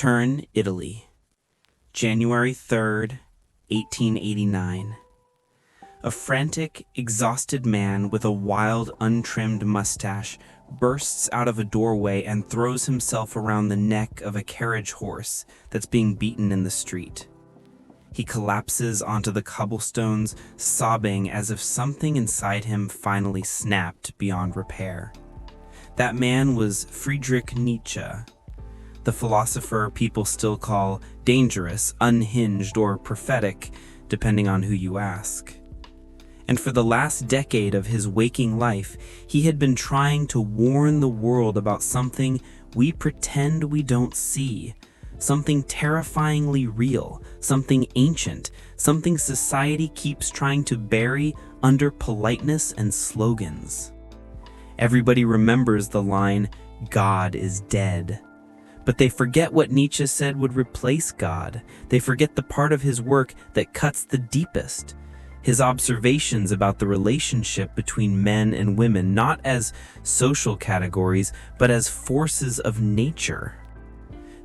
Turin, Italy, January 3rd, 1889. A frantic, exhausted man with a wild, untrimmed mustache bursts out of a doorway and throws himself around the neck of a carriage horse that's being beaten in the street. He collapses onto the cobblestones, sobbing as if something inside him finally snapped beyond repair. That man was Friedrich Nietzsche, the philosopher people still call dangerous, unhinged, or prophetic, depending on who you ask. And for the last decade of his waking life, he had been trying to warn the world about something we pretend we don't see, something terrifyingly real, something ancient, something society keeps trying to bury under politeness and slogans. Everybody remembers the line, "God is dead." But they forget what Nietzsche said would replace God. They forget the part of his work that cuts the deepest. His observations about the relationship between men and women, not as social categories, but as forces of nature.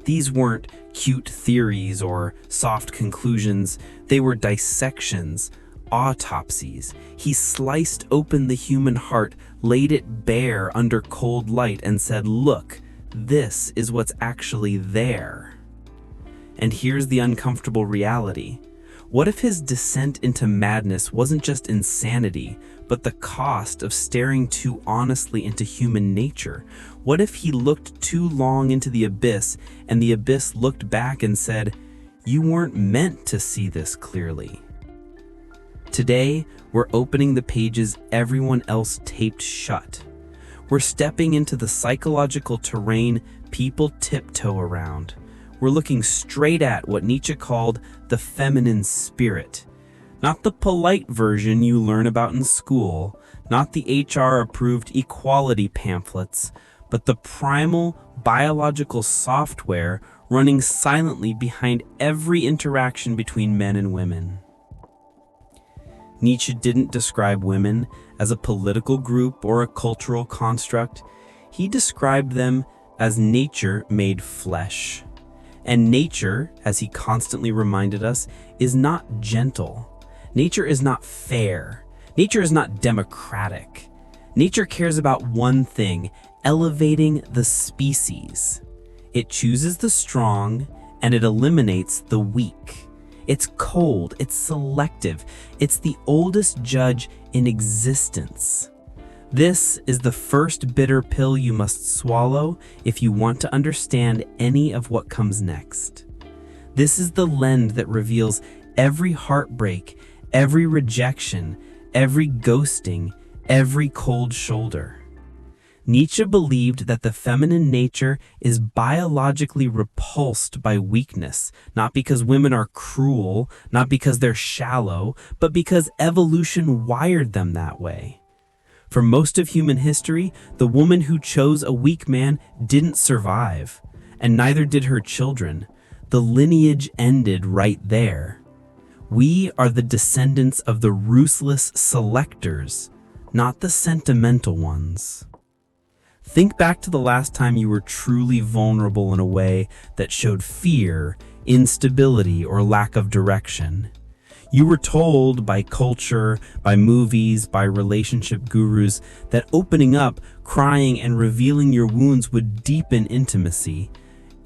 These weren't cute theories or soft conclusions. They were dissections, autopsies. He sliced open the human heart, laid it bare under cold light, and said, "Look, this is what's actually there." And here's the uncomfortable reality. What if his descent into madness wasn't just insanity, but the cost of staring too honestly into human nature? What if he looked too long into the abyss, and the abyss looked back and said, "You weren't meant to see this clearly"? Today, we're opening the pages everyone else taped shut. We're stepping into the psychological terrain people tiptoe around. We're looking straight at what Nietzsche called the feminine spirit. Not the polite version you learn about in school, not the HR-approved equality pamphlets, but the primal biological software running silently behind every interaction between men and women. Nietzsche didn't describe women as a political group or a cultural construct. He described them as nature made flesh. And nature, as he constantly reminded us, is not gentle. Nature is not fair. Nature is not democratic. Nature cares about one thing: elevating the species. It chooses the strong and it eliminates the weak. It's cold, it's selective, it's the oldest judge in existence. This is the first bitter pill you must swallow if you want to understand any of what comes next. This is the lens that reveals every heartbreak, every rejection, every ghosting, every cold shoulder. Nietzsche believed that the feminine nature is biologically repulsed by weakness, not because women are cruel, not because they're shallow, but because evolution wired them that way. For most of human history, the woman who chose a weak man didn't survive, and neither did her children. The lineage ended right there. We are the descendants of the ruthless selectors, not the sentimental ones. Think back to the last time you were truly vulnerable in a way that showed fear, instability, or lack of direction. You were told by culture, by movies, by relationship gurus that opening up, crying, and revealing your wounds would deepen intimacy.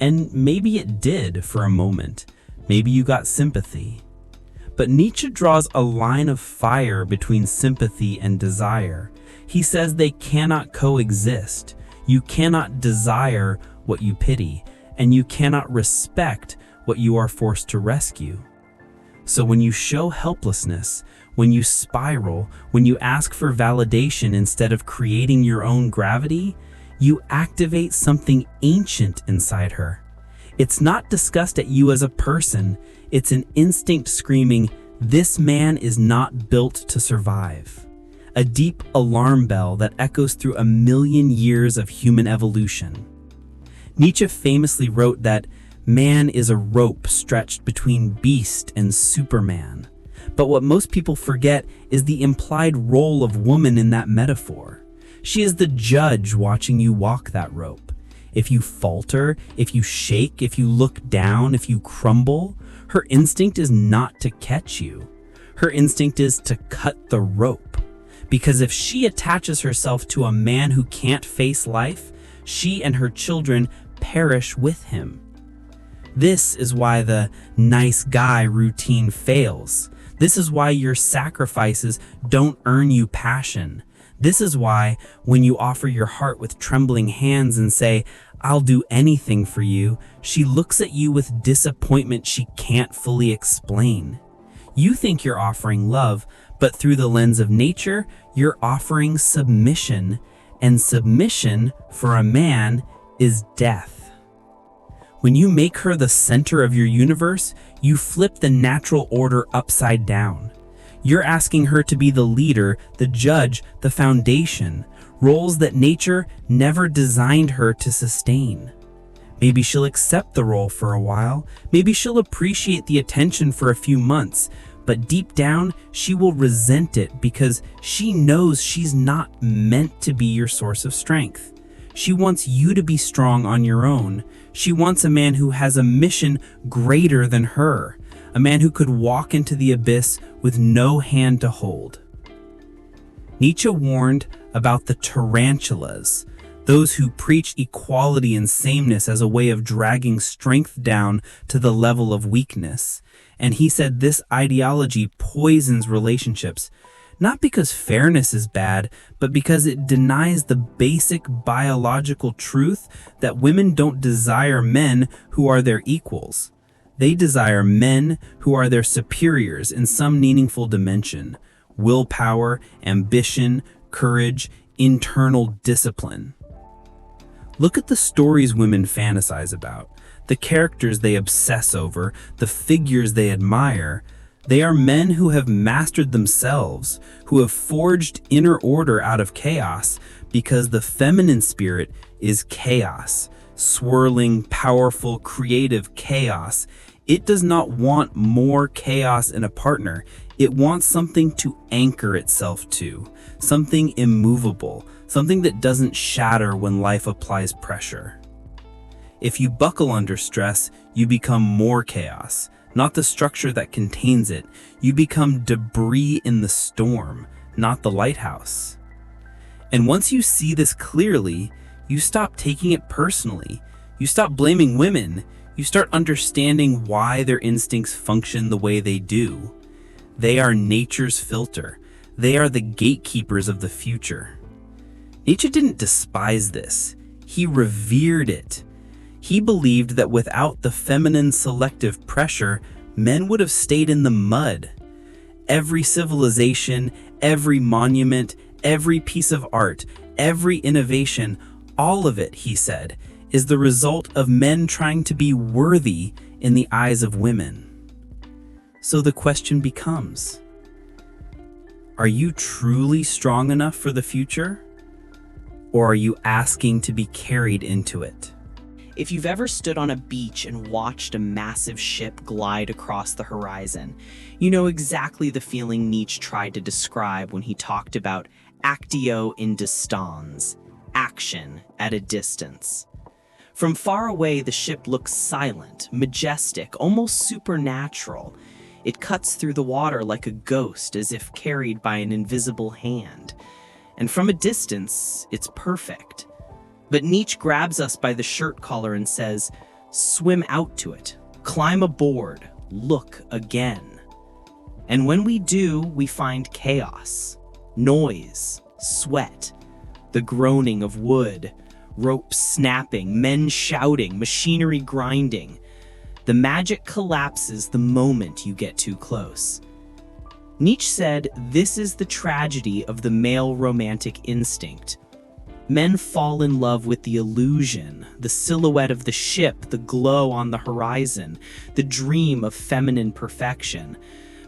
And maybe it did for a moment. Maybe you got sympathy. But Nietzsche draws a line of fire between sympathy and desire. He says they cannot coexist. You cannot desire what you pity, and you cannot respect what you are forced to rescue. So when you show helplessness, when you spiral, when you ask for validation instead of creating your own gravity, you activate something ancient inside her. It's not disgust at you as a person, it's an instinct screaming, "This man is not built to survive." A deep alarm bell that echoes through 1,000,000 years of human evolution. Nietzsche famously wrote that man is a rope stretched between beast and Superman. But what most people forget is the implied role of woman in that metaphor. She is the judge watching you walk that rope. If you falter, if you shake, if you look down, if you crumble, her instinct is not to catch you. Her instinct is to cut the rope. Because if she attaches herself to a man who can't face life, she and her children perish with him. This is why the nice guy routine fails. This is why your sacrifices don't earn you passion. This is why when you offer your heart with trembling hands and say, "I'll do anything for you," she looks at you with disappointment she can't fully explain. You think you're offering love, but through the lens of nature, you're offering submission, and submission for a man is death. When you make her the center of your universe, you flip the natural order upside down. You're asking her to be the leader, the judge, the foundation, roles that nature never designed her to sustain. Maybe she'll accept the role for a while, maybe she'll appreciate the attention for a few months, but deep down, she will resent it because she knows she's not meant to be your source of strength. She wants you to be strong on your own. She wants a man who has a mission greater than her, a man who could walk into the abyss with no hand to hold. Nietzsche warned about the tarantulas, those who preach equality and sameness as a way of dragging strength down to the level of weakness. And he said this ideology poisons relationships, not because fairness is bad, but because it denies the basic biological truth that women don't desire men who are their equals. They desire men who are their superiors in some meaningful dimension: willpower, ambition, courage, internal discipline. Look at the stories women fantasize about, the characters they obsess over, the figures they admire. They are men who have mastered themselves, who have forged inner order out of chaos, because the feminine spirit is chaos, swirling, powerful, creative chaos. It does not want more chaos in a partner. It wants something to anchor itself to, something immovable, something that doesn't shatter when life applies pressure. If you buckle under stress, you become more chaos, not the structure that contains it. You become debris in the storm, not the lighthouse. And once you see this clearly, you stop taking it personally. You stop blaming women. You start understanding why their instincts function the way they do. They are nature's filter. They are the gatekeepers of the future. Nietzsche didn't despise this. He revered it. He believed that without the feminine selective pressure, men would have stayed in the mud. Every civilization, every monument, every piece of art, every innovation, all of it, he said, is the result of men trying to be worthy in the eyes of women. So the question becomes, are you truly strong enough for the future? Or are you asking to be carried into it? If you've ever stood on a beach and watched a massive ship glide across the horizon, you know exactly the feeling Nietzsche tried to describe when he talked about actio in distans, action at a distance. From far away, the ship looks silent, majestic, almost supernatural. It cuts through the water like a ghost, as if carried by an invisible hand. And from a distance, it's perfect. But Nietzsche grabs us by the shirt collar and says, swim out to it, climb aboard, look again. And when we do, we find chaos, noise, sweat, the groaning of wood, ropes snapping, men shouting, machinery grinding. The magic collapses the moment you get too close. Nietzsche said, this is the tragedy of the male romantic instinct. Men fall in love with the illusion, the silhouette of the ship, the glow on the horizon, the dream of feminine perfection.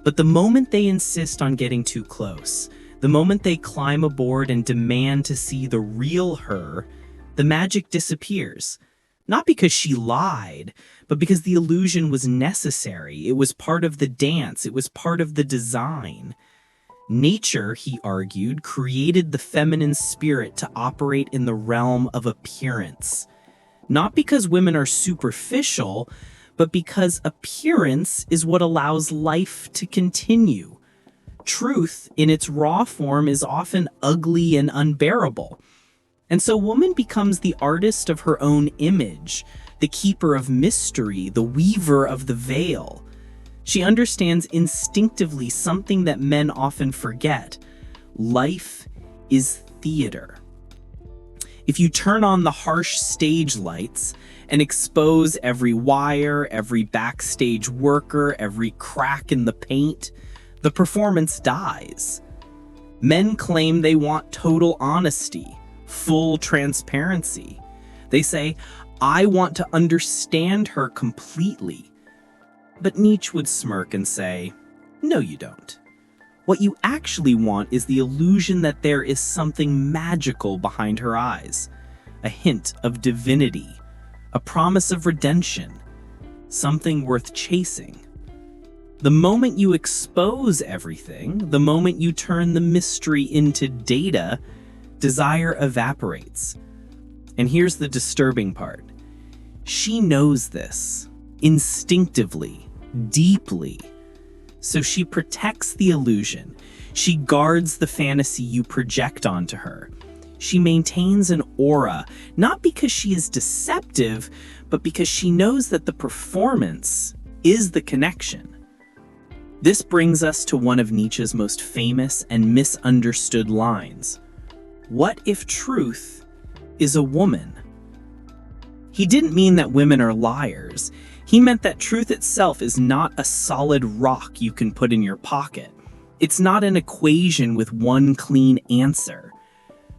But the moment they insist on getting too close, the moment they climb aboard and demand to see the real her, the magic disappears. Not because she lied, but because the illusion was necessary. It was part of the dance. It was part of the design. Nature, he argued, created the feminine spirit to operate in the realm of appearance. Not because women are superficial, but because appearance is what allows life to continue. Truth, in its raw form, is often ugly and unbearable. And so woman becomes the artist of her own image, the keeper of mystery, the weaver of the veil. She understands instinctively something that men often forget. Life is theater. If you turn on the harsh stage lights and expose every wire, every backstage worker, every crack in the paint, the performance dies. Men claim they want total honesty, full transparency. They say, I want to understand her completely. But Nietzsche would smirk and say, no, you don't. What you actually want is the illusion that there is something magical behind her eyes, a hint of divinity, a promise of redemption, something worth chasing. The moment you expose everything, the moment you turn the mystery into data, desire evaporates. And here's the disturbing part. She knows this, instinctively, deeply. So she protects the illusion. She guards the fantasy you project onto her. She maintains an aura, not because she is deceptive, but because she knows that the performance is the connection. This brings us to one of Nietzsche's most famous and misunderstood lines. What if truth is a woman? He didn't mean that women are liars. He meant that truth itself is not a solid rock you can put in your pocket. It's not an equation with one clean answer.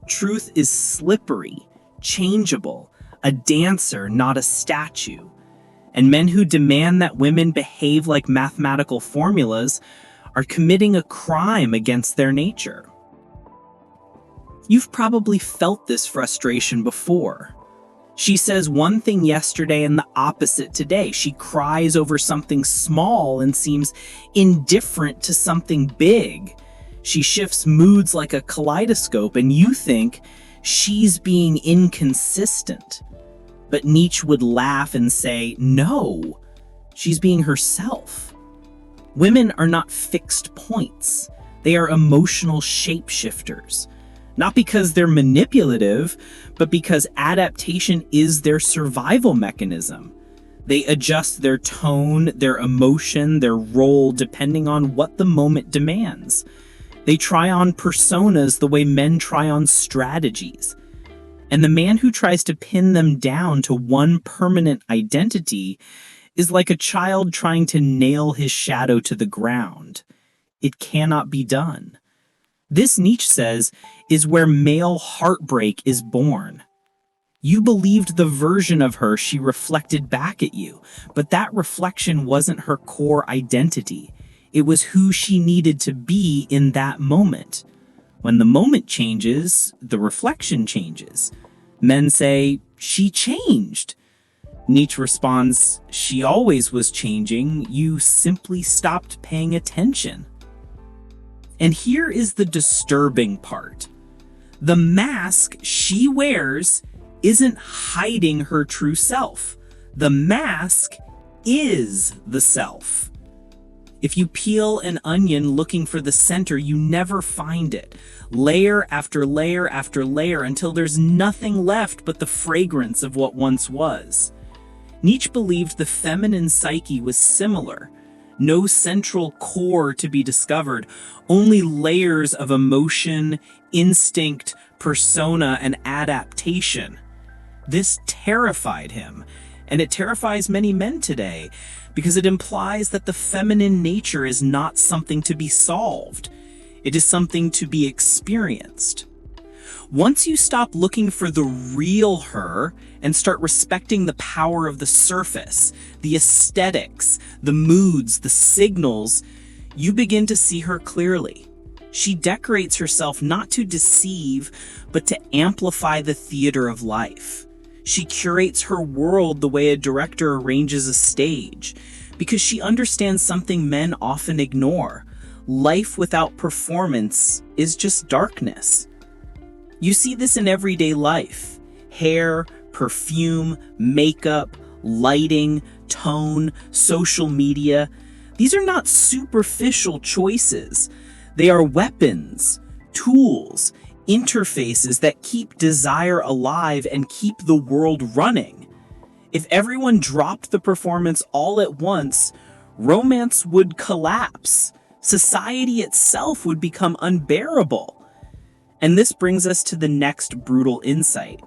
Truth is slippery, changeable, a dancer, not a statue. And men who demand that women behave like mathematical formulas are committing a crime against their nature. You've probably felt this frustration before. She says one thing yesterday and the opposite today. She cries over something small and seems indifferent to something big. She shifts moods like a kaleidoscope, and you think she's being inconsistent. But Nietzsche would laugh and say, no, she's being herself. Women are not fixed points. They are emotional shapeshifters. Not because they're manipulative, but because adaptation is their survival mechanism. They adjust their tone, their emotion, their role depending on what the moment demands. They try on personas the way men try on strategies. And the man who tries to pin them down to one permanent identity is like a child trying to nail his shadow to the ground. It cannot be done. This, Nietzsche says, is where male heartbreak is born. You believed the version of her she reflected back at you, but that reflection wasn't her core identity. It was who she needed to be in that moment. When the moment changes, the reflection changes. Men say, she changed. Nietzsche responds, she always was changing, you simply stopped paying attention. And here is the disturbing part. The mask she wears isn't hiding her true self. The mask is the self. If you peel an onion looking for the center, you never find it. Layer after layer after layer until there's nothing left but the fragrance of what once was. Nietzsche believed the feminine psyche was similar. No central core to be discovered, only layers of emotion, instinct, persona, and adaptation. This terrified him, and it terrifies many men today, because it implies that the feminine nature is not something to be solved. It is something to be experienced. Once you stop looking for the real her and start respecting the power of the surface, the aesthetics, the moods, the signals, you begin to see her clearly. She decorates herself not to deceive, but to amplify the theater of life. She curates her world the way a director arranges a stage, because she understands something men often ignore. Life without performance is just darkness. You see this in everyday life. Hair, perfume, makeup, lighting, tone, social media. These are not superficial choices. They are weapons, tools, interfaces that keep desire alive and keep the world running. If everyone dropped the performance all at once, romance would collapse. Society itself would become unbearable. And this brings us to the next brutal insight.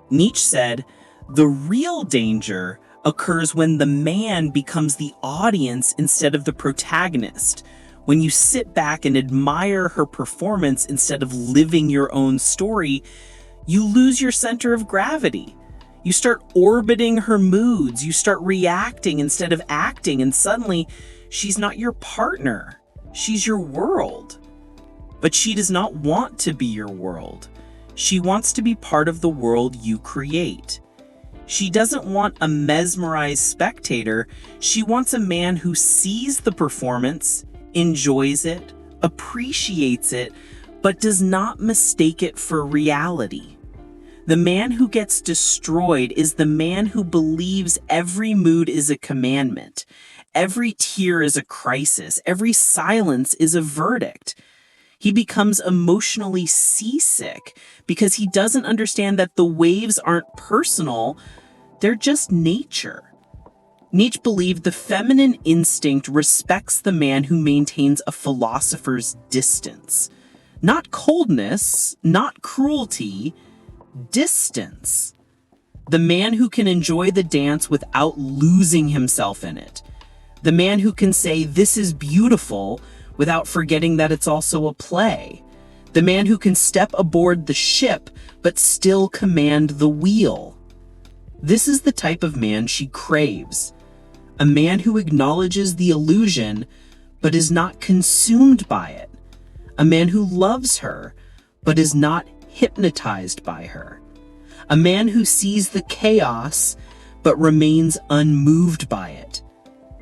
Nietzsche said, "The real danger occurs when the man becomes the audience instead of the protagonist. When you sit back and admire her performance instead of living your own story, you lose your center of gravity. You start orbiting her moods, you start reacting instead of acting, and suddenly she's not your partner, she's your world. But she does not want to be your world. She wants to be part of the world you create. She doesn't want a mesmerized spectator, she wants a man who sees the performance, enjoys it, appreciates it, but does not mistake it for reality. The man who gets destroyed is the man who believes every mood is a commandment, every tear is a crisis, every silence is a verdict. He becomes emotionally seasick because he doesn't understand that the waves aren't personal, they're just nature. Nietzsche believed the feminine instinct respects the man who maintains a philosopher's distance. Not coldness, not cruelty, distance. The man who can enjoy the dance without losing himself in it. The man who can say, "This is beautiful," without forgetting that it's also a play. The man who can step aboard the ship but still command the wheel. This is the type of man she craves. A man who acknowledges the illusion but is not consumed by it. A man who loves her but is not hypnotized by her. A man who sees the chaos but remains unmoved by it.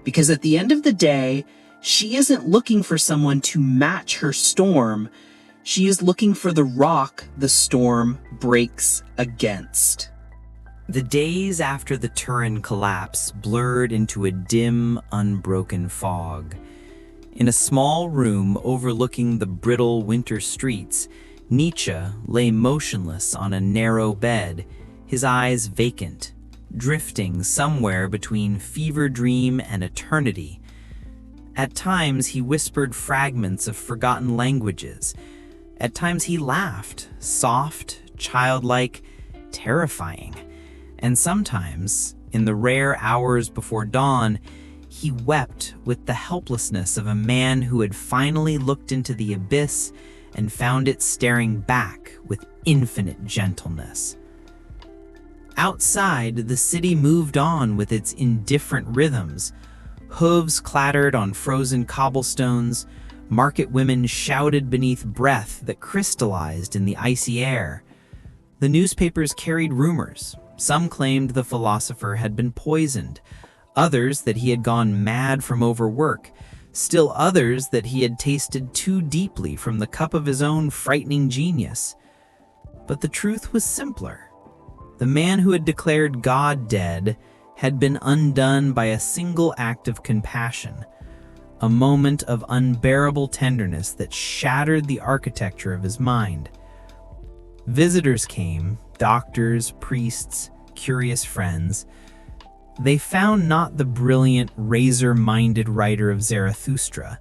Because at the end of the day, she isn't looking for someone to match her storm. She is looking for the rock the storm breaks against. The days after the Turin collapse blurred into a dim, unbroken fog. In a small room overlooking the brittle winter streets, Nietzsche lay motionless on a narrow bed, his eyes vacant, drifting somewhere between fever dream and eternity. At times he whispered fragments of forgotten languages. At times he laughed, soft, childlike, terrifying. And sometimes, in the rare hours before dawn, he wept with the helplessness of a man who had finally looked into the abyss and found it staring back with infinite gentleness. Outside, the city moved on with its indifferent rhythms. Hooves clattered on frozen cobblestones, market women shouted beneath breath that crystallized in the icy air. The newspapers carried rumors. Some claimed the philosopher had been poisoned, others that he had gone mad from overwork, still others that he had tasted too deeply from the cup of his own frightening genius. But the truth was simpler. The man who had declared God dead had been undone by a single act of compassion, a moment of unbearable tenderness that shattered the architecture of his mind. Visitors came, doctors, priests, curious friends. They found not the brilliant, razor-minded writer of Zarathustra,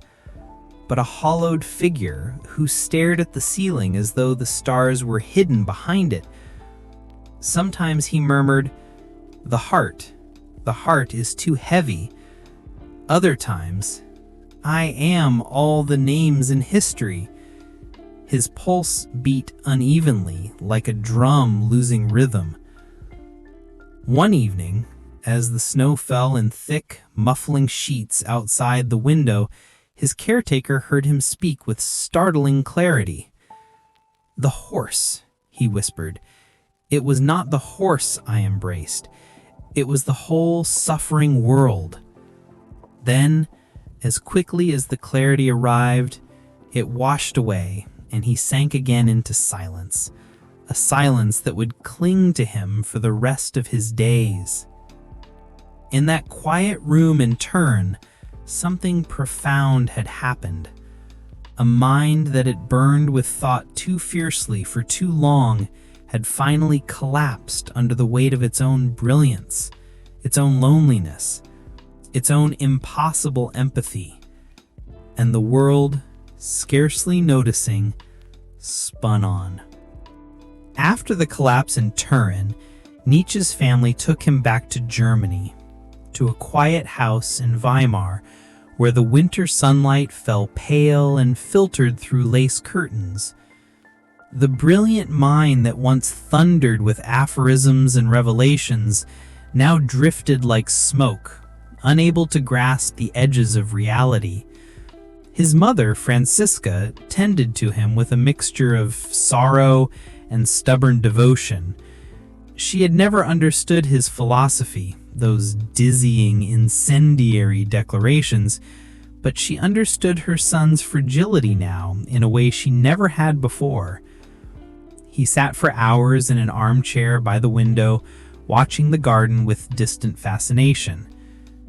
but a hollowed figure who stared at the ceiling as though the stars were hidden behind it. Sometimes he murmured, the heart is too heavy." Other times, "I am all the names in history." His pulse beat unevenly, like a drum losing rhythm. One evening, as the snow fell in thick, muffling sheets outside the window, his caretaker heard him speak with startling clarity. "The horse," he whispered. "It was not the horse I embraced. It was the whole suffering world." Then, as quickly as the clarity arrived, it washed away, and he sank again into silence, a silence that would cling to him for the rest of his days. In that quiet room in turn, something profound had happened. A mind that had burned with thought too fiercely for too long had finally collapsed under the weight of its own brilliance, its own loneliness, its own impossible empathy. And the world, scarcely noticing, spun on. After the collapse in Turin, Nietzsche's family took him back to Germany, to a quiet house in Weimar, where the winter sunlight fell pale and filtered through lace curtains. The brilliant mind that once thundered with aphorisms and revelations now drifted like smoke, unable to grasp the edges of reality. His mother, Franziska, tended to him with a mixture of sorrow and stubborn devotion. She had never understood his philosophy, those dizzying, incendiary declarations, but she understood her son's fragility now in a way she never had before. He sat for hours in an armchair by the window, watching the garden with distant fascination.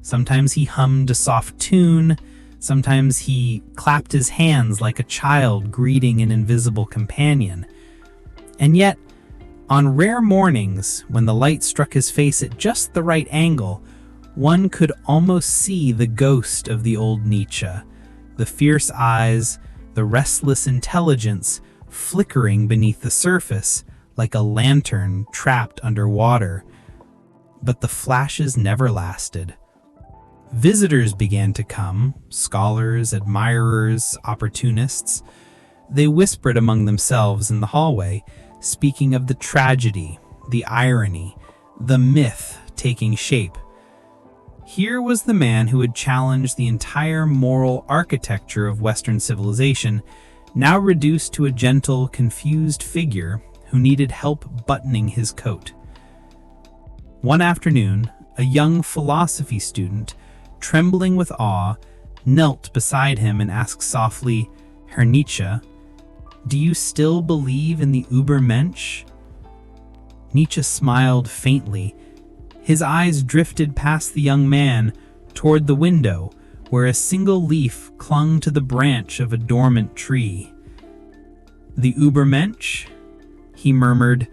Sometimes he hummed a soft tune, sometimes he clapped his hands like a child greeting an invisible companion. And yet, on rare mornings, when the light struck his face at just the right angle, one could almost see the ghost of the old Nietzsche, the fierce eyes, the restless intelligence flickering beneath the surface like a lantern trapped underwater. But the flashes never lasted. Visitors began to come, scholars, admirers, opportunists. They whispered among themselves in the hallway, speaking of the tragedy, the irony, the myth taking shape. Here was the man who had challenged the entire moral architecture of Western civilization, now reduced to a gentle, confused figure who needed help buttoning his coat. One afternoon, a young philosophy student, trembling with awe, knelt beside him and asked softly, "Herr Nietzsche, do you still believe in the Übermensch?" Nietzsche smiled faintly. His eyes drifted past the young man toward the window, where a single leaf clung to the branch of a dormant tree. "The Übermensch?" he murmured.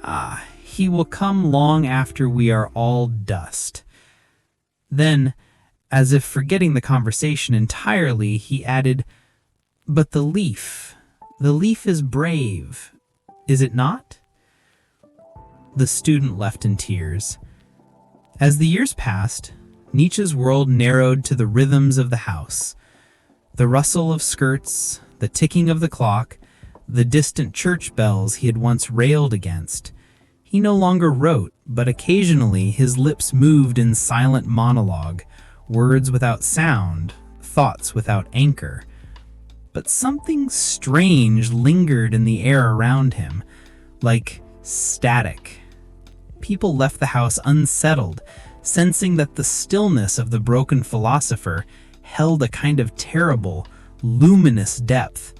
"Ah, he will come long after we are all dust." Then, as if forgetting the conversation entirely, he added, "But the leaf is brave, is it not?" The student left in tears. As the years passed, Nietzsche's world narrowed to the rhythms of the house. The rustle of skirts, the ticking of the clock, the distant church bells he had once railed against. He no longer wrote, but occasionally his lips moved in silent monologue, words without sound, thoughts without anchor. But something strange lingered in the air around him, like static. People left the house unsettled, sensing that the stillness of the broken philosopher held a kind of terrible, luminous depth.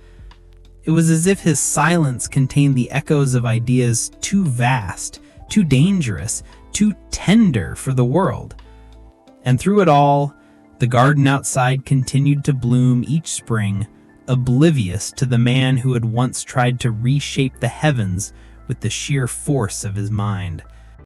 It was as if his silence contained the echoes of ideas too vast, too dangerous, too tender for the world. And through it all, the garden outside continued to bloom each spring, oblivious to the man who had once tried to reshape the heavens with the sheer force of his mind.